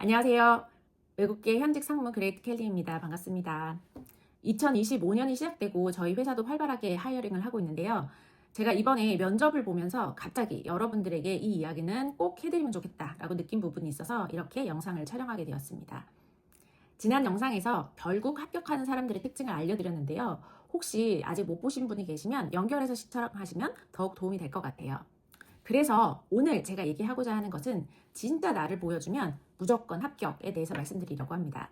안녕하세요. 외국계 현직 상무 그레이트 켈리입니다. 반갑습니다. 2025년이 시작되고 저희 회사도 활발하게 하이어링을 하고 있는데요. 제가 이번에 면접을 보면서 갑자기 여러분들에게 이 이야기는 꼭 해드리면 좋겠다라고 느낀 부분이 있어서 이렇게 영상을 촬영하게 되었습니다. 지난 영상에서 결국 합격하는 사람들의 특징을 알려드렸는데요. 혹시 아직 못 보신 분이 계시면 연결해서 시청하시면 더욱 도움이 될 것 같아요. 그래서 오늘 제가 얘기하고자 하는 것은 진짜 나를 보여주면 무조건 합격에 대해서 말씀드리려고 합니다.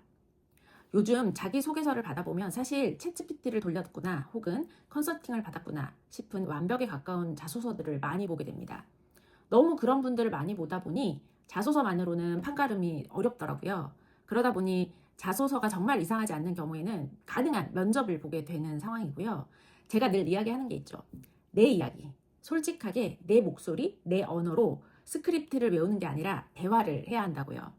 요즘 자기소개서를 받아보면 사실 챗GPT를 돌렸구나 혹은 컨설팅을 받았구나 싶은 완벽에 가까운 자소서들을 많이 보게 됩니다. 너무 그런 분들을 많이 보다 보니 자소서만으로는 판가름이 어렵더라고요. 그러다 보니 자소서가 정말 이상하지 않는 경우에는 가능한 면접을 보게 되는 상황이고요. 제가 늘 이야기하는 게 있죠. 내 이야기, 솔직하게 내 목소리, 내 언어로 스크립트를 외우는 게 아니라 대화를 해야 한다고요.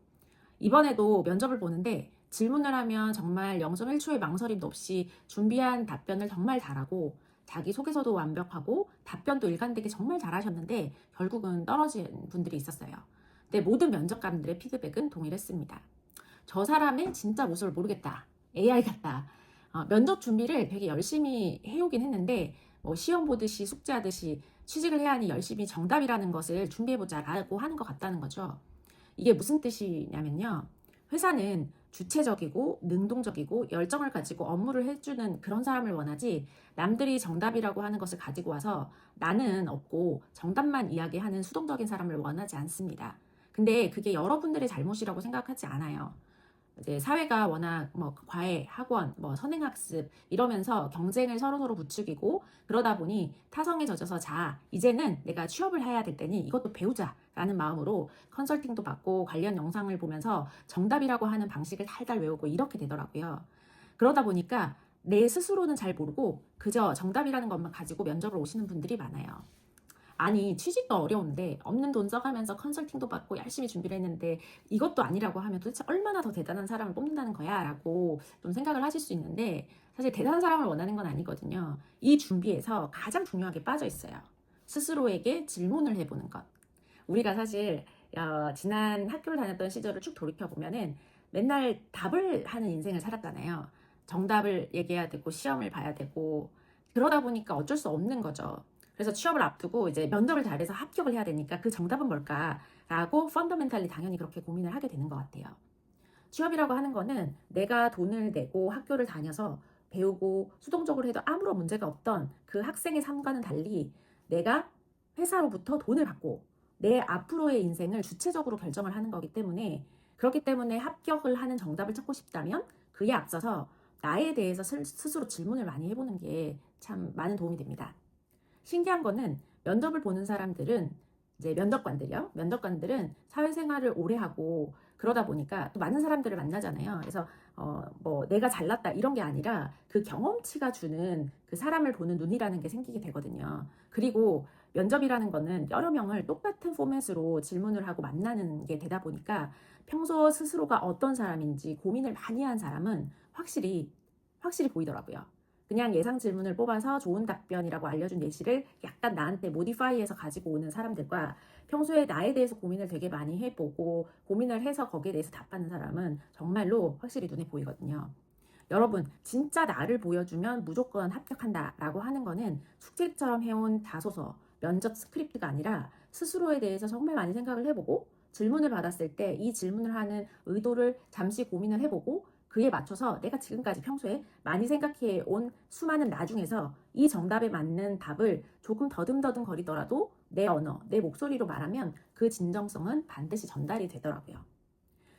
이번에도 면접을 보는데 질문을 하면 정말 0.1초의 망설임도 없이 준비한 답변을 정말 잘하고 자기소개서도 완벽하고 답변도 일관되게 정말 잘하셨는데 결국은 떨어진 분들이 있었어요. 근데 모든 면접관들의 피드백은 동일했습니다. 저 사람의 진짜 모습을 모르겠다. AI 같다. 면접 준비를 되게 열심히 해오긴 했는데 뭐 시험 보듯이 숙제하듯이 취직을 해야 하니 열심히 정답이라는 것을 준비해보자라고 하는 것 같다는 거죠. 이게 무슨 뜻이냐면요. 회사는 주체적이고 능동적이고 열정을 가지고 업무를 해주는 그런 사람을 원하지 남들이 정답이라고 하는 것을 가지고 와서 나는 없고 정답만 이야기하는 수동적인 사람을 원하지 않습니다. 근데 그게 여러분들의 잘못이라고 생각하지 않아요. 이제 사회가 워낙 뭐 과외, 학원, 뭐 선행학습 이러면서 경쟁을 서로서로 부추기고 그러다 보니 타성에 젖어서 자, 이제는 내가 취업을 해야 될 때니 이것도 배우자라는 마음으로 컨설팅도 받고 관련 영상을 보면서 정답이라고 하는 방식을 달달 외우고 이렇게 되더라고요. 그러다 보니까 내 스스로는 잘 모르고 그저 정답이라는 것만 가지고 면접을 오시는 분들이 많아요. 아니 취직도 어려운데 없는 돈 써가면서 컨설팅도 받고 열심히 준비를 했는데 이것도 아니라고 하면 도대체 얼마나 더 대단한 사람을 뽑는다는 거야 라고 좀 생각을 하실 수 있는데 사실 대단한 사람을 원하는 건 아니거든요. 이 준비에서 가장 중요하게 빠져 있어요. 스스로에게 질문을 해보는 것. 우리가 사실 지난 학교를 다녔던 시절을 쭉 돌이켜보면은 맨날 답을 하는 인생을 살았잖아요. 정답을 얘기해야 되고 시험을 봐야 되고 그러다 보니까 어쩔 수 없는 거죠. 그래서 취업을 앞두고 이제 면접을 잘해서 합격을 해야 되니까 그 정답은 뭘까라고 펀더멘탈리 당연히 그렇게 고민을 하게 되는 것 같아요. 취업이라고 하는 거는 내가 돈을 내고 학교를 다녀서 배우고 수동적으로 해도 아무런 문제가 없던 그 학생의 삶과는 달리 내가 회사로부터 돈을 받고 내 앞으로의 인생을 주체적으로 결정을 하는 거기 때문에 그렇기 때문에 합격을 하는 정답을 찾고 싶다면 그에 앞서서 나에 대해서 스스로 질문을 많이 해보는 게 참 많은 도움이 됩니다. 신기한 거는 면접을 보는 사람들은 이제 면접관들이요. 면접관들은 사회생활을 오래 하고 그러다 보니까 또 많은 사람들을 만나잖아요. 그래서 뭐 내가 잘났다 이런 게 아니라 그 경험치가 주는 그 사람을 보는 눈이라는 게 생기게 되거든요. 그리고 면접이라는 거는 여러 명을 똑같은 포맷으로 질문을 하고 만나는 게 되다 보니까 평소 스스로가 어떤 사람인지 고민을 많이 한 사람은 확실히 보이더라고요. 그냥 예상 질문을 뽑아서 좋은 답변이라고 알려준 예시를 약간 나한테 모디파이해서 가지고 오는 사람들과 평소에 나에 대해서 고민을 되게 많이 해보고 고민을 해서 거기에 대해서 답하는 사람은 정말로 확실히 눈에 보이거든요. 여러분, 진짜 나를 보여주면 무조건 합격한다 라고 하는 거는 숙제처럼 해온 자소서, 면접 스크립트가 아니라 스스로에 대해서 정말 많이 생각을 해보고 질문을 받았을 때 이 질문을 하는 의도를 잠시 고민을 해보고 그에 맞춰서 내가 지금까지 평소에 많이 생각해 온 수많은 나 중에서 이 정답에 맞는 답을 조금 더듬더듬 거리더라도 내 언어, 내 목소리로 말하면 그 진정성은 반드시 전달이 되더라고요.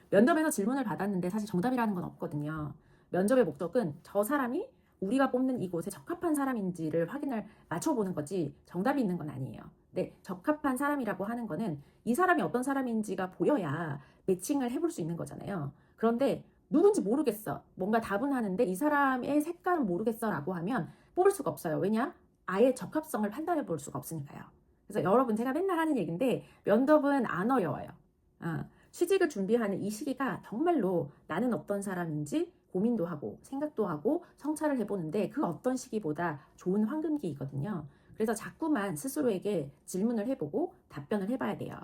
면접에서 질문을 받았는데 사실 정답이라는 건 없거든요. 면접의 목적은 저 사람이 우리가 뽑는 이곳에 적합한 사람인지를 확인을 맞춰보는 거지 정답이 있는 건 아니에요. 네, 적합한 사람이라고 하는 거는 이 사람이 어떤 사람인지가 보여야 매칭을 해볼 수 있는 거잖아요. 그런데 누군지 모르겠어. 뭔가 답은 하는데 이 사람의 색깔은 모르겠어 라고 하면 뽑을 수가 없어요. 왜냐? 아예 적합성을 판단해 볼 수가 없으니까요. 그래서 여러분 제가 맨날 하는 얘기인데 면접은 안 어려워요. 취직을 준비하는 이 시기가 정말로 나는 어떤 사람인지 고민도 하고 생각도 하고 성찰을 해보는데 그 어떤 시기보다 좋은 황금기이거든요. 그래서 자꾸만 스스로에게 질문을 해보고 답변을 해봐야 돼요.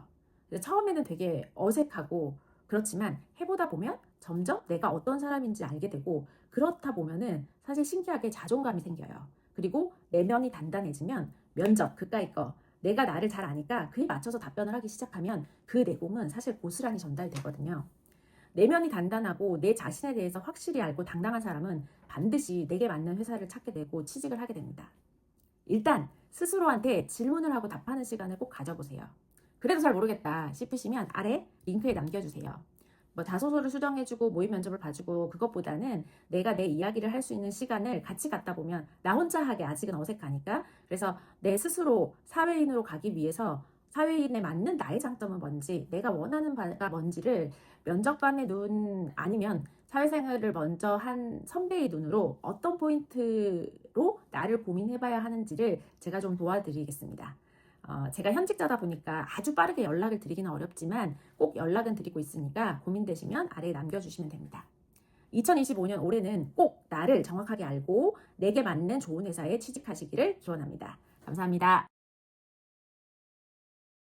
처음에는 되게 어색하고 그렇지만 해보다 보면 점점 내가 어떤 사람인지 알게 되고, 그렇다 보면은 사실 신기하게 자존감이 생겨요. 그리고 내면이 단단해지면 면접, 그까이 거, 내가 나를 잘 아니까 그에 맞춰서 답변을 하기 시작하면 그 내공은 사실 고스란히 전달되거든요. 내면이 단단하고 내 자신에 대해서 확실히 알고 당당한 사람은 반드시 내게 맞는 회사를 찾게 되고 취직을 하게 됩니다. 일단 스스로한테 질문을 하고 답하는 시간을 꼭 가져보세요. 그래도 잘 모르겠다 싶으시면 아래 링크에 남겨주세요. 뭐 자소서를 수정해주고 모의 면접을 봐주고, 그것보다는 내가 내 이야기를 할 수 있는 시간을 같이 갖다 보면 나 혼자 하기 아직은 어색하니까, 그래서 내 스스로 사회인으로 가기 위해서 사회인에 맞는 나의 장점은 뭔지, 내가 원하는 바가 뭔지를 면접관의 눈 아니면 사회생활을 먼저 한 선배의 눈으로 어떤 포인트로 나를 고민해봐야 하는지를 제가 좀 도와드리겠습니다. 제가 현직자다 보니까 아주 빠르게 연락을 드리기는 어렵지만 꼭 연락은 드리고 있으니까 고민되시면 아래에 남겨주시면 됩니다. 2025년 올해는 꼭 나를 정확하게 알고 내게 맞는 좋은 회사에 취직하시기를 기원합니다. 감사합니다.